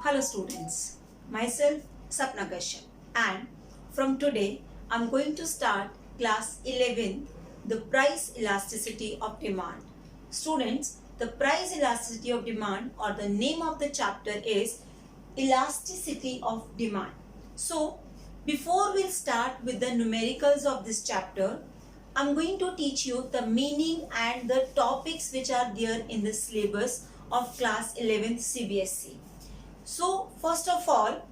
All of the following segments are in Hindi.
Hello students, myself Sapna Kashyap, and from today I'm going to start class 11, the price elasticity of demand. Students, the price elasticity of demand or the name of the chapter is elasticity of demand. So before we start with the numericals of this chapter, I'm going to teach you the meaning and the topics which are there in the syllabus of class 11 CBSE. So first of all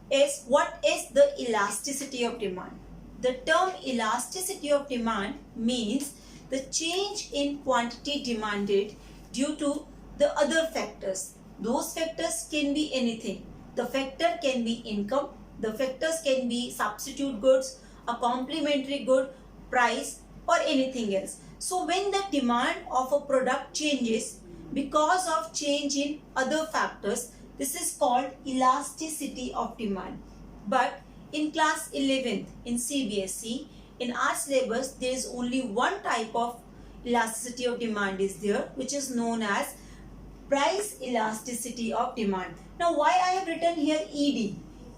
is what is the elasticity of demand? The term elasticity of demand means the change in quantity demanded due to the other factors. Those factors can be anything. The factor can be income, the factors can be substitute goods, a complementary good, price or anything else. So when the demand of a product changes because of change in other factors, this is called elasticity of demand. But in class 11th in CBSE, in our syllabus, there is only one type of elasticity of demand is there, which is known as price elasticity of demand. Now why I have written here ED?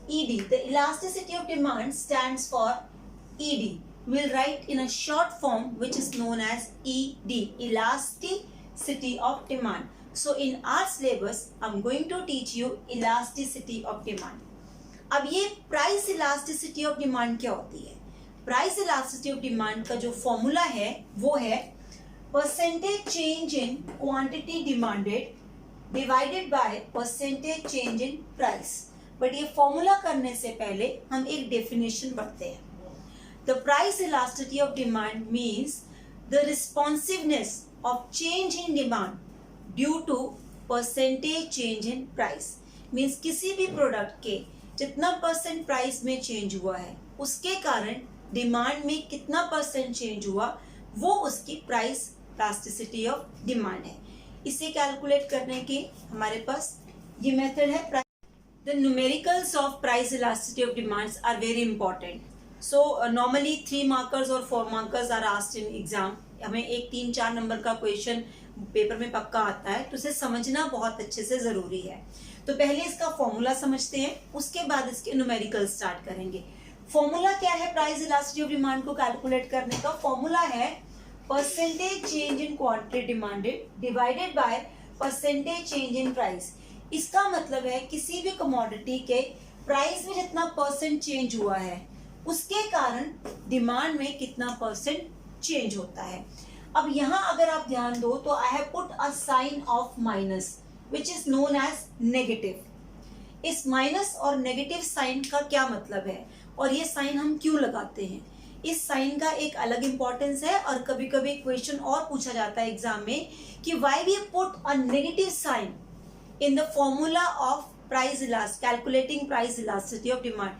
ED, the elasticity of demand stands for ED. We'll write in a short form which is known as ED, elasticity of demand. So in our syllabus, I'm going to teach you elasticity of demand. अब ये price elasticity of demand क्या होती है? Price elasticity of demand का जो formula है वो है percentage change in quantity demanded divided by percentage change in price. But ये formula करने से पहले हम एक definition पढ़ते हैं. The price elasticity of demand means the responsiveness of change in demand due to percentage change in price. Means किसी भी प्रोडक्ट के जितना परसेंट प्राइस में चेंज हुआ है उसके कारण डिमांड में कितना परसेंट चेंज हुआ वो उसकी प्राइस इलास्टिसिटी ऑफ डिमांड है. इसे कैलकुलेट करने के हमारे पास ये मेथड है. The numericals of price elasticity of demands are very important. So normally 3 markers और 4 markers are asked in exam. हमें एक 3-4 नंबर का क्वेश्चन पेपर में पक्का आता है, तो उसे समझना बहुत अच्छे से जरूरी है. तो पहले इसका फॉर्मूला समझते हैं, उसके बाद इसके न्यूमेरिकल स्टार्ट करेंगे. फॉर्मूला क्या है प्राइस इलास्टिसिटी ऑफ डिमांड को कैलकुलेट करने का? फॉर्मूला है percentage change in quantity demanded divided by percentage change in price. इसका मतलब है किसी भी कमोडिटी के प्राइस में जितना परसेंट चेंज हुआ है उसके कारण डिमांड में कितना परसेंट चेंज होता है. अब यहाँ अगर आप ध्यान दो तो I have put a sign of minus which is known as negative. इस माइनस और नेगेटिव साइन का क्या मतलब है और ये साइन हम क्यों लगाते हैं? इस साइन का एक अलग इंपॉर्टेंस है और कभी कभी क्वेश्चन और पूछा जाता है एग्जाम में कि why we put a negative sign in the formula of price calculating price elasticity of demand.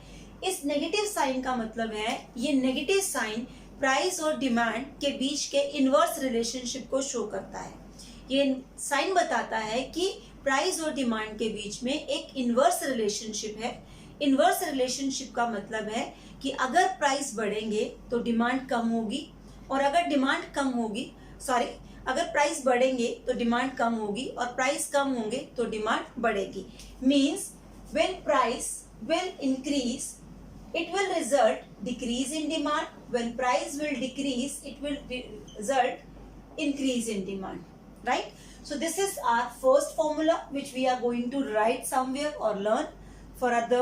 इस नेगेटिव साइन का मतलब है ये नेगेटिव साइन प्राइस और डिमांड के बीच के इनवर्स रिलेशनशिप को शो करता है. ये साइन बताता है कि प्राइस और डिमांड के बीच में एक इनवर्स रिलेशनशिप है. इनवर्स रिलेशनशिप का मतलब है कि अगर प्राइस बढ़ेंगे तो डिमांड कम होगी और अगर डिमांड कम होगी अगर प्राइस बढ़ेंगे तो डिमांड कम होगी और प्राइस कम होंगे तो डिमांड बढ़ेगी. Means when price will increase it will result decrease in demand. When price will decrease, it will result increase in demand, right? So this is our first formula which we are going to write somewhere or learn for other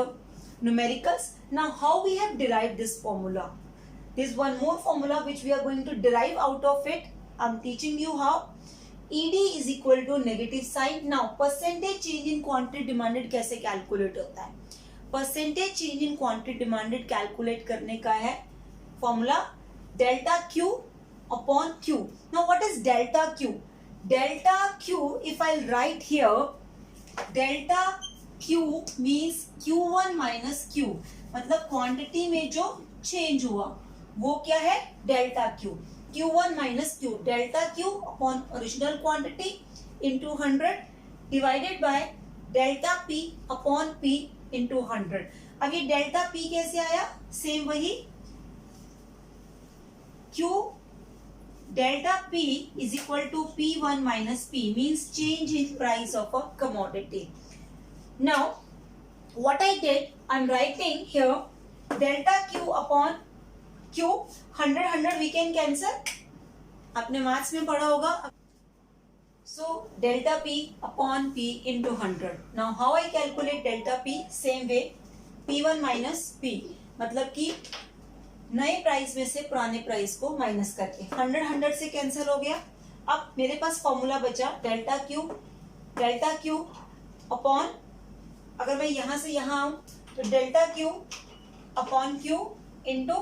numericals. Now how we have derived this formula? There is one more formula which we are going to derive out of it. I'm teaching you how. ED is equal to negative sign. Now percentage change in quantity demanded कैसे calculate होता है? Percentage change in quantity demanded calculate करने का है formula delta Q upon Q. Now what is delta Q? Delta Q if I right here delta Q means Q1 minus Q, मतलब क्वांटिटी में जो चेंज हुआ वो क्या है? Delta Q. Q1 minus Q, delta Q upon original quantity into 100 divided by delta P upon P into 100. अब ये डेल्टा P कैसे आया? सेम वही Q delta P is equal to P1 minus P means change in price of a commodity. Now what I did, I'm writing here delta Q upon Q. 100 we can cancel. आपने मैथ्स में पढ़ा होगा. So delta P upon P into 100. Now how I calculate delta P? Same way, P1 minus P. मतलब कि नए प्राइस में से पुराने प्राइस को माइनस करके 100 से कैंसिल हो गया. अब मेरे पास फॉर्मूला बचा डेल्टा क्यू अपॉन, अगर मैं यहां से यहां आऊं तो delta Q upon Q into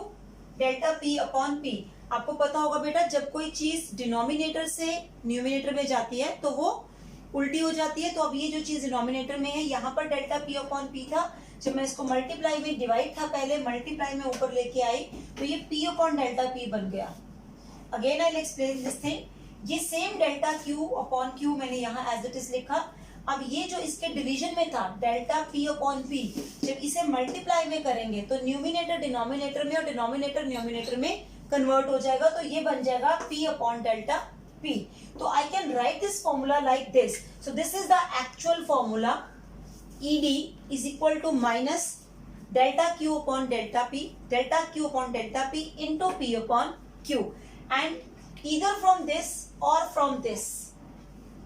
delta P upon P. आपको पता होगा बेटा, जब कोई चीज डिनोमिनेटर से न्यूमिनेटर में जाती है तो वो उल्टी हो जाती है. तो अब ये जो चीज डिनोमिनेटर में है, यहाँ पर डेल्टा पी अपॉन पी था, जब मैं इसको मल्टीप्लाई में डिवाइड था पहले, मल्टीप्लाई में ऊपर लेके आई तो ये पी अपॉन डेल्टा पी बन गया. Again I will explain this thing. ये same delta Q upon Q मैंने यहाँ एज इट इज लिखा. अब ये जो इसके डिवीजन में था डेल्टा पी अपॉन पी, जब इसे मल्टीप्लाई में करेंगे तो न्यूमिनेटर डिनोमिनेटर में और डिनोमिनेटर न्यूमिनेटर में कन्वर्ट हो जाएगा. तो ये बन जाएगा पी अपॉन डेल्टा पी. तो I can write this formula like this. So this is the actual formula. ED is equal to minus delta Q upon delta P into P upon Q, and either from this or from this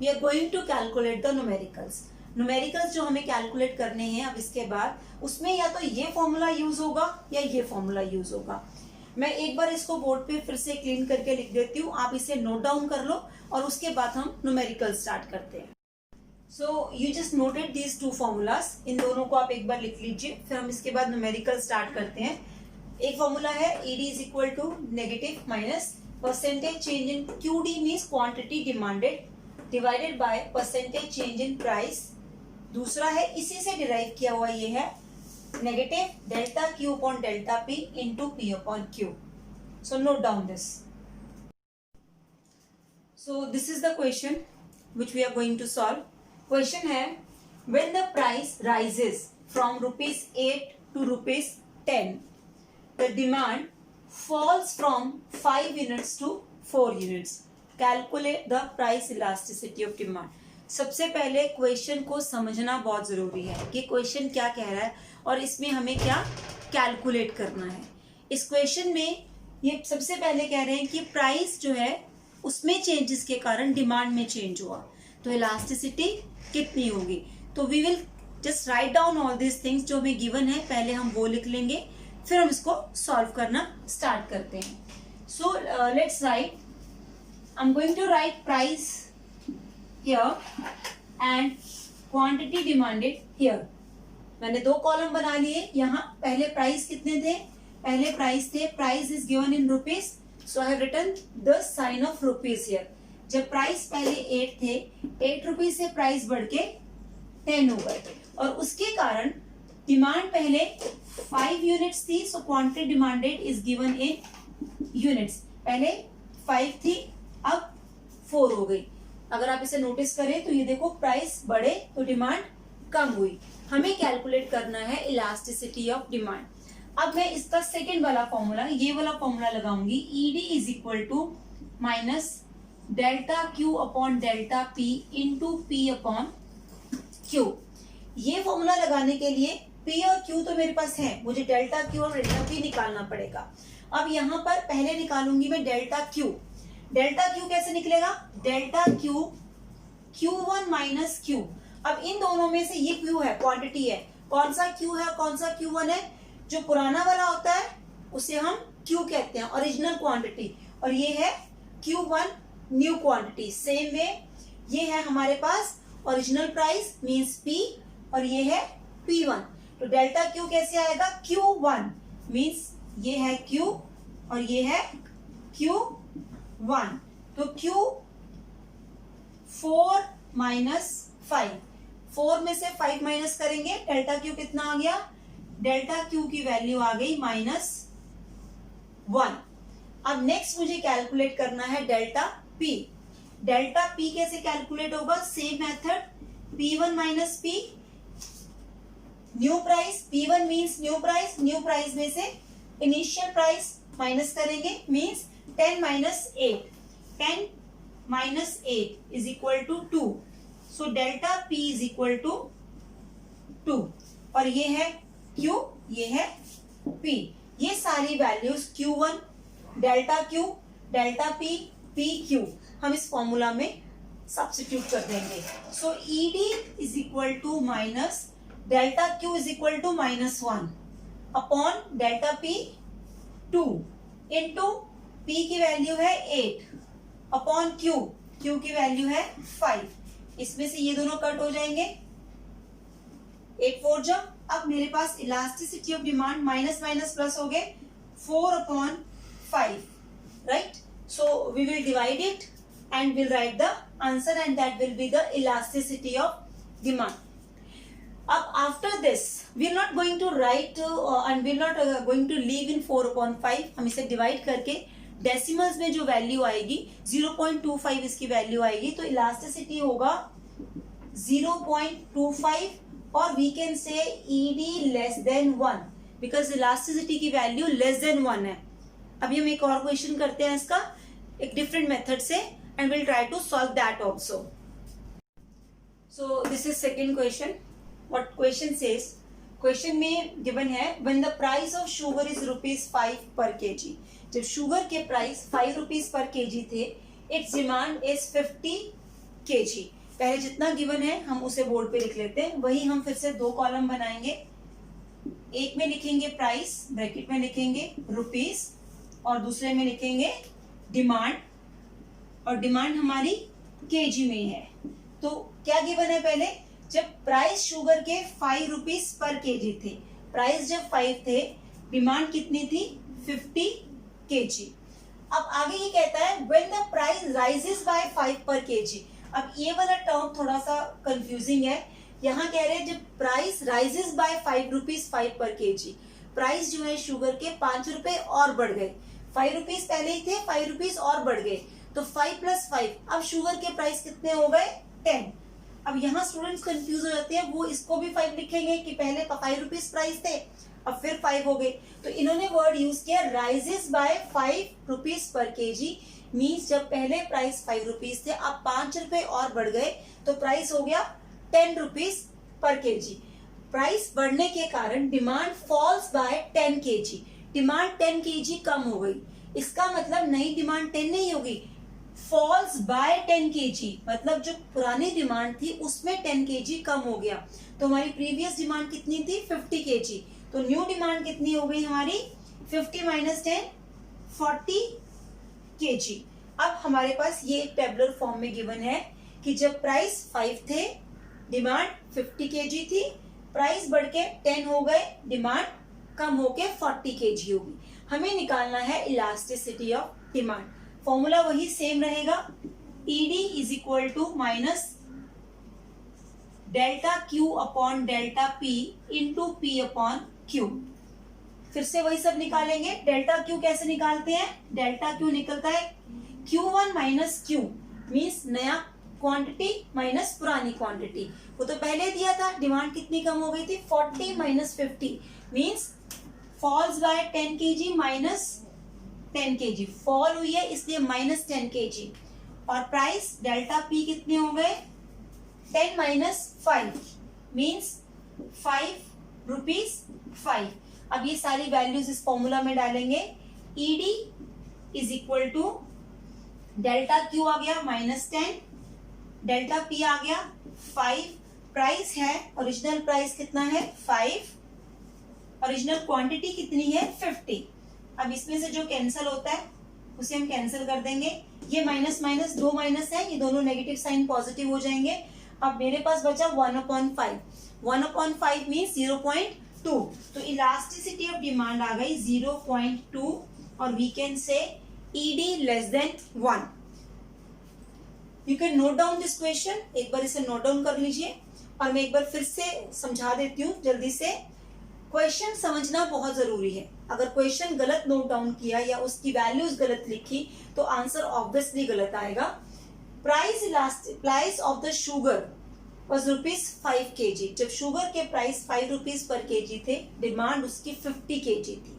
we are going to calculate the numericals. Numericals जो हमें कैलकुलेट करने हैं अब इसके बाद, उसमें या तो ये फॉर्मूला यूज होगा या ये फॉर्मूला यूज होगा. मैं एक बार इसको बोर्ड पे फिर से क्लीन करके लिख देती हूँ, आप इसे नोट डाउन कर लो और उसके बाद हम न्यूमेरिकल स्टार्ट करते हैं. So you just noted these two formulas. इन दोनों को आप एक बार लिख लीजिए, फिर हम इसके बाद न्यूमेरिकल स्टार्ट करते हैं. एक फॉर्मूला है ED is equal to negative minus percentage change in QD means quantity demanded divided by percentage change in price. दूसरा है इसी से डिराइव किया हुआ, ये है negative delta Q upon delta P into P upon Q. So note down this. So this is the question which we are going to solve. Question है, when the price rises from rupees 8 to rupees 10, the demand falls from 5 units to 4 units. Calculate the price elasticity of demand. सबसे पहले क्वेश्चन को समझना बहुत जरूरी है कि क्वेश्चन क्या कह रहा है और इसमें हमें क्या कैलकुलेट करना है. इस क्वेश्चन में ये सबसे पहले कह रहे हैं कि प्राइस जो है उसमें चेंजेस के कारण डिमांड में चेंज हुआ, तो इलास्टिसिटी कितनी होगी. तो we will just write down all this things जो हमें गिवन है, पहले हम वो लिख लेंगे, फिर हम इसको सॉल्व करना स्टार्ट करते हैं. So let's write. I am going to write price here and quantity demanded here. मैंने दो कॉलम बना लिए. यहाँ पहले प्राइस कितने थे, पहले प्राइस थे, price is given in rupees, so I have written the sign of rupees here. जब प्राइस पहले 8 थे, 8 रुपीज से प्राइस बढ़ के 10 हो गए और उसके कारण डिमांड पहले 5 यूनिट्स थी. So quantity demanded is given in units. पहले 5 थी, अब 4 हो गई. अगर आप इसे नोटिस करें तो ये देखो, प्राइस बढ़े तो डिमांड कम हुई. हमें कैलकुलेट करना है इलास्टिसिटी ऑफ डिमांड. अब मैं इसका सेकेंड वाला फॉर्मूला, ये वाला फॉर्मूला लगाऊंगी. ED is equal to minus delta Q upon delta P into P upon Q. ये फॉर्मूला लगाने के लिए P और Q तो मेरे पास है, मुझे डेल्टा Q और डेल्टा P निकालना पड़ेगा. अब यहाँ पर पहले निकालूंगी मैं डेल्टा Q. डेल्टा Q कैसे निकलेगा, delta Q Q1 minus Q. अब इन दोनों में से ये Q है, क्वांटिटी है. कौन सा Q है, कौन सा Q1 है, जो पुराना वाला होता है उसे हम Q कहते हैं, ओरिजिनल क्वांटिटी, और ये है Q1 new quantity. Same way ये है हमारे पास ओरिजिनल प्राइस मींस P और ये है P1. तो डेल्टा Q कैसे आएगा, Q1 मींस ये है Q और ये है Q1. तो Q4 माइनस 5, 4 में से 5 माइनस करेंगे, डेल्टा Q कितना आ गया, डेल्टा Q की वैल्यू आ गई -1. अब नेक्स्ट मुझे कैलकुलेट करना है डेल्टा P. डेल्टा P कैसे कैलकुलेट होगा, same method, P1 minus P, new price, P1 means new price में से इनिशियल प्राइस माइनस करेंगे, means 10 minus 8, 10 minus 8 is equal to 2. So delta P is equal to 2. और ये है Q, ये है P। ये सारी values Q1, delta Q, delta P, PQ हम इस फॉर्मूला में सब्स्टिट्यूट कर देंगे। So ED is equal to minus delta Q is equal to -1 upon delta P 2 into P की वैल्यू है 8 अपॉन Q की वैल्यू है 5। इसमें से ये दोनों कट हो जाएंगे, 8 4 जा। अब मेरे पास elasticity of demand minus minus plus हो गए 4 upon 5, right. So we will divide it and we'll write the answer, and that will be the elasticity of demand. Up after this we are not going to write and we are not going to leave in 4 upon 5. हम इसे डिवाइड करके डेसिमल्स में जो वैल्यू आएगी 0.25 इसकी वैल्यू आएगी, तो इलास्टिसिटी होगा 0.25 और we can say ED less than 1 because elasticity की वैल्यू लेस देन 1 है। अभी हम एक और क्वेश्चन करते हैं इसका एक डिफरेंट मेथड से, and we'll try to solve that also. So this is second question. What question says? Question में given है when the price of sugar is ₹5 per kg. जब शुगर के प्राइस 5 रुपीज पर kg थे, its demand is 50 kg. पहले जितना गिवन है हम उसे बोर्ड पे लिख लेते हैं, वही हम फिर से 2 कॉलम बनाएंगे। एक में लिखेंगे प्राइस, ब्रैकेट में लिखेंगे रुपीज, और दूसरे में लिखेंगे डिमांड, और डिमांड हमारी केजी में है। तो क्या गिवन है पहले, जब प्राइस शुगर के 5 रुपीज पर केजी थे, प्राइस जब 5 थे, डिमांड कितनी थी 50 केजी। अब आगे ये कहता है when the price rises by 5 पर केजी। अब ये वाला टर्म थोड़ा सा कंफ्यूजिंग है, यहाँ कह रहे हैं जब प्राइस राइजेस बाय 5 रुपीज 5 पर केजी, प्राइस जो है शुगर के 5 रुपए और बढ़ गए, 5 रुपीज पहले ही थे, 5 रुपीज और बढ़ गए, तो 5 + 5, अब शुगर के प्राइस कितने हो गए 10। अब यहाँ स्टूडेंट्स कंफ्यूज हो जाते हैं, वो इसको भी 5 लिखेंगे कि पहले 5 रुपीज प्राइस थे अब फिर 5 हो गए, तो इन्होंने वर्ड यूज किया rises by 5 rupees per KG, means जब पहले प्राइस 5 रुपीज थे अब 5 रुपए और बढ़ गए तो प्राइस हो गया 10 रुपीज पर केजी। प्राइस बढ़ने के कारण demand falls by 10 KG, demand 10 KG कम हो गई। इसका मतलब नई डिमांड 10 नहीं होगी, फॉल्स बाय 10 केजी, मतलब जो पुरानी डिमांड थी उसमें 10 केजी कम हो गया। तो हमारी प्रीवियस डिमांड कितनी थी 50 केजी, तो न्यू डिमांड कितनी हो गई हमारी 50 - 10 40 केजी। अब हमारे पास ये एक टेबुलर फॉर्म में गिवन है कि जब प्राइस 5 थे, डिमांड 50 केजी थी, प्राइस बढ़ के 10 हो गए, डिमांड कम होके 40 केजी होगी। हमें निकालना है इलास्टिसिटी ऑफ डिमांड। फॉर्मूला वही सेम रहेगा, ED is equal to minus delta Q upon delta P into P upon Q। फिर से वही सब निकालेंगे। डेल्टा Q कैसे निकालते हैं, डेल्टा Q निकलता है Q1 माइनस Q, मीन्स नया क्वांटिटी माइनस पुरानी क्वांटिटी। वो तो पहले दिया था, डिमांड कितनी कम हो गई थी 40 - 50, means falls by 10 KG minus 10 KG, fall हुई है इसलिए -10 केजी, और प्राइस डेल्टा P कितने हो गए 10 - 5 मीन्स 5 रुपीज 5। अब ये सारी वैल्यूज इस फॉर्मूला में डालेंगे, ED is equal to delta Q आ गया -10, डेल्टा P आ गया 5, प्राइस है ओरिजिनल प्राइस कितना है 5, ओरिजिनल क्वांटिटी कितनी है 50। अब इसमें से जो कैंसिल होता है उसे हम कैंसिल कर देंगे, ये माइनस माइनस 2 माइनस है, ये दोनों नेगेटिव साइन पॉजिटिव हो जाएंगे। अब मेरे पास बचा 1/5, 1/5 मीन्स 0.2, तो इलास्टिसिटी ऑफ डिमांड आ गई 0.2, और we can say ED less than 1। You can note down this question, एक बार इसे नोट डाउन कर लीजिए, और मैं एक बार फिर से समझा देती हूँ जल्दी से। क्वेश्चन समझना बहुत जरूरी है, अगर क्वेश्चन गलत नोट डाउन किया या उसकी वैल्यूज गलत लिखी तो आंसर ऑब्वियसली गलत आएगा। Price of the sugar was ₹5 kg, जब शुगर के प्राइस 5 रुपीज पर केजी थे, डिमांड उसकी 50 केजी थी,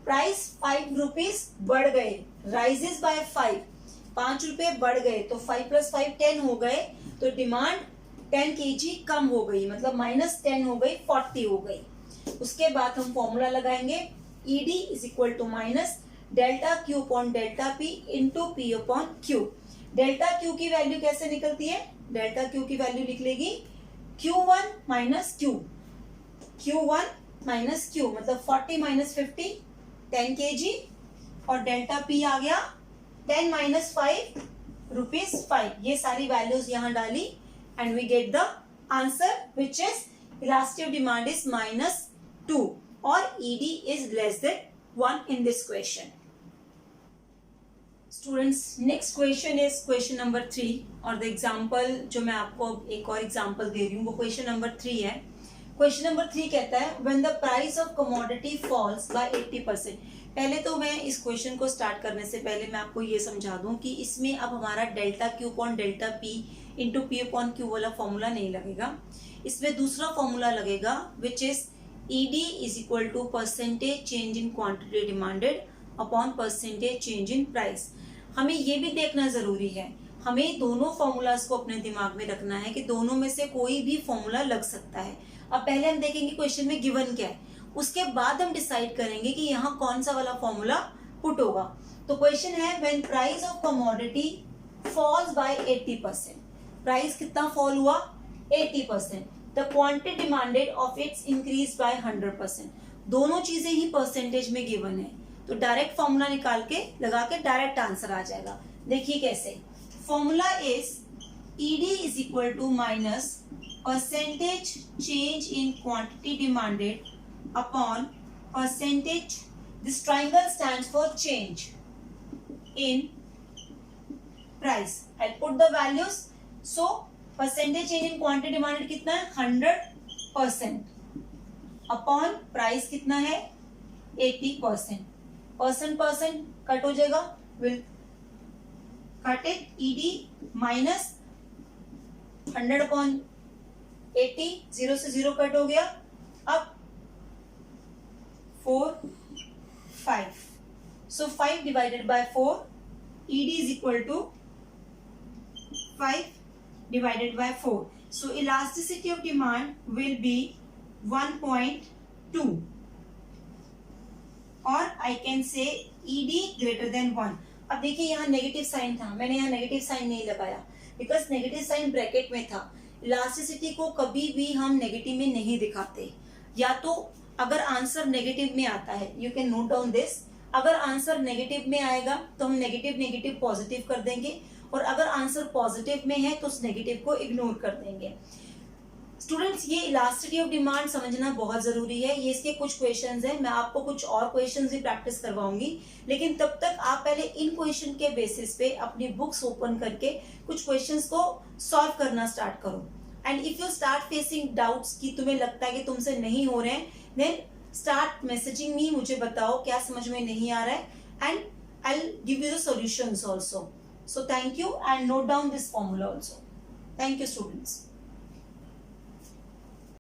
प्राइस 5 रुपीज बढ़ गए, राइजेस बाय 5 रुपए बढ़ गए, तो 5 + 5 10 हो गए, तो डिमांड 10 kg कम हो गई, मतलब -10 हो गई, 40 हो गई। उसके बाद हम फॉर्मूला लगाएंगे ED is equal to minus delta Q upon delta P into P upon Q। Delta Q की वैल्यू कैसे निकलती है? डेल्टा Q की वैल्यू लिख लेगी Q1 minus Q, Q1 minus Q मतलब 40 माइनस 50 10 kg, और डेल्टा P आ गया 10 माइनस 5 रुपीज 5। ये सारी वैल्यूज यहां डाली and we get the answer which is elastic demand is -2 और ED is less than 1 in this question. Students, next question is question number 3 और the example जो मैं आपको एक और example दे रही हूँ वो question number 3 है। Question number 3 कहता है when the price of commodity falls by 80%। पहले तो मैं इस क्वेश्चन को स्टार्ट करने से पहले मैं आपको ये समझा दूं कि इसमें अब हमारा delta Q upon delta P into P upon Q वाला फॉर्मूला नहीं लगेगा। इसमें दूसरा फॉर्मूला लगेगा which is ED is equal to percentage change in quantity demanded upon percentage change in price. हमें ये भी देखना जरूरी है, हमें दोनों फॉर्मूलाज को अपने दिमाग में रखना है कि दोनों में से कोई भी फॉर्मूला लग सकता है। अब पहले हम देखेंगे क्वेश्चन में गिवन क्या है, उसके बाद हम डिसाइड करेंगे कि यहाँ कौन सा वाला फॉर्मूला पुट होगा। तो क्वेश्चन है when price of commodity falls by 80%। Price कितना फॉल हुआ? 80%। The quantity demanded of its increase by 100%। दोनों चीजें ही परसेंटेज में गिवन है, तो डायरेक्ट फॉर्मूला निकाल के लगा के डायरेक्ट आंसर आ जाएगा। देखिए कैसे, formula is ED is equal to minus percentage change in quantity demanded upon percentage, this triangle stands for change in price. I'll put the values. So percentage change in quantity demanded कितना है? 100% upon price कितना है? 80%। परसेंट कट हो जाएगा, will cut it, ED minus 100 upon 80, 0 से 0 कट हो गया। अब 4, 5. So 5 divided by 4, ED is equal to 5 divided by 4. So elasticity of demand will be 1.2, or I can say ED greater than 1. अब देखिए यहाँ नेगेटिव साइन था, मैंने यहाँ नेगेटिव साइन नहीं लगाया बिकॉज नेगेटिव साइन ब्रैकेट में था। इलास्टिसिटी को कभी भी हम नेगेटिव में नहीं दिखाते, या तो अगर आंसर नेगेटिव में आता है, you can note down this, अगर आंसर नेगेटिव में आएगा तो हम नेगेटिव नेगेटिव पॉजिटिव कर देंगे, और अगर आंसर पॉजिटिव में है तो उस नेगेटिव को इग्नोर कर देंगे। स्टूडेंट्स, ये इलास्टिसिटी ऑफ डिमांड समझना बहुत जरूरी है। ये इसके कुछ क्वेश्चंस हैं, मैं आपको कुछ और क्वेश्चंस भी प्रैक्टिस करवाऊंगी, लेकिन तब तक आप पहले इन क्वेश्चन के बेसिस पे अपनी बुक्स ओपन करके कुछ क्वेश्चंस को सॉल्व करना स्टार्ट करो। And if you start facing doubts कि तुम्हें लगता है कि तुमसे नहीं हो रहे हैं, देन स्टार्ट मैसेजिंग मी, मुझे बताओ क्या समझ में नहीं आ रहा है, and I will give you the solutions also. So thank you, and note down this formula also. Thank you students.